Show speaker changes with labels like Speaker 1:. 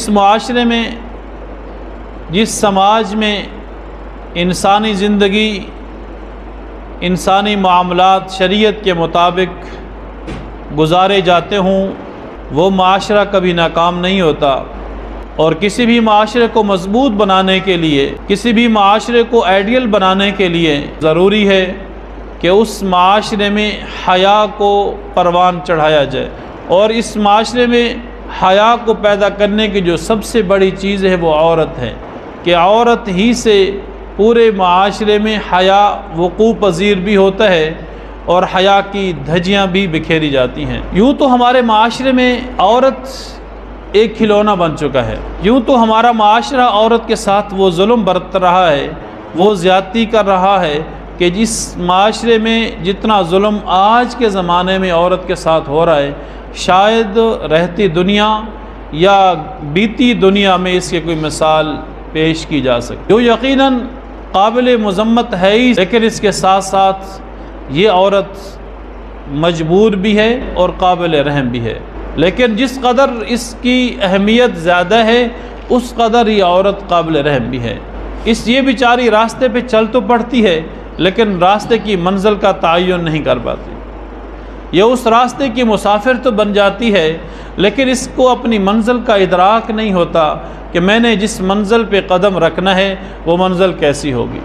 Speaker 1: جس معاشرے میں، جس سماج میں انسانی زندگی، انسانی معاملات شریعت کے مطابق گزارے جاتے ہوں، وہ معاشرہ کبھی ناکام نہیں ہوتا۔ اور کسی بھی معاشرے کو مضبوط بنانے کے لیے، کسی بھی معاشرے کو آئیڈیل بنانے کے لیے ضروری ہے کہ اس معاشرے میں حیا کو پروان چڑھایا جائے۔ اور اس معاشرے میں حیا کو پیدا کرنے کی جو سب سے بڑی چیز ہے وہ عورت ہے، کہ عورت ہی سے پورے معاشرے میں حیا وقوع پذیر بھی ہوتا ہے اور حیا کی دھجیاں بھی بکھیری جاتی ہیں۔ یوں تو ہمارے معاشرے میں عورت ایک کھلونا بن چکا ہے، یوں تو ہمارا معاشرہ عورت کے ساتھ وہ ظلم برت رہا ہے، وہ زیادتی کر رہا ہے کہ جس معاشرے میں جتنا ظلم آج کے زمانے میں عورت کے ساتھ ہو رہا ہے، شاید رہتی دنیا یا بیتی دنیا میں اس کی کوئی مثال پیش کی جا سکے۔ جو یقیناً قابل مذمت ہے ہی، لیکن اس کے ساتھ ساتھ یہ عورت مجبور بھی ہے اور قابل رحم بھی ہے۔ لیکن جس قدر اس کی اہمیت زیادہ ہے، اس قدر یہ عورت قابل رحم بھی ہے۔ یہ بیچاری راستے پہ چل تو پڑتی ہے، لیکن راستے کی منزل کا تعین نہیں کر پاتی۔ یہ اس راستے کی مسافر تو بن جاتی ہے، لیکن اس کو اپنی منزل کا ادراک نہیں ہوتا کہ میں نے جس منزل پہ قدم رکھنا ہے وہ منزل کیسی ہوگی۔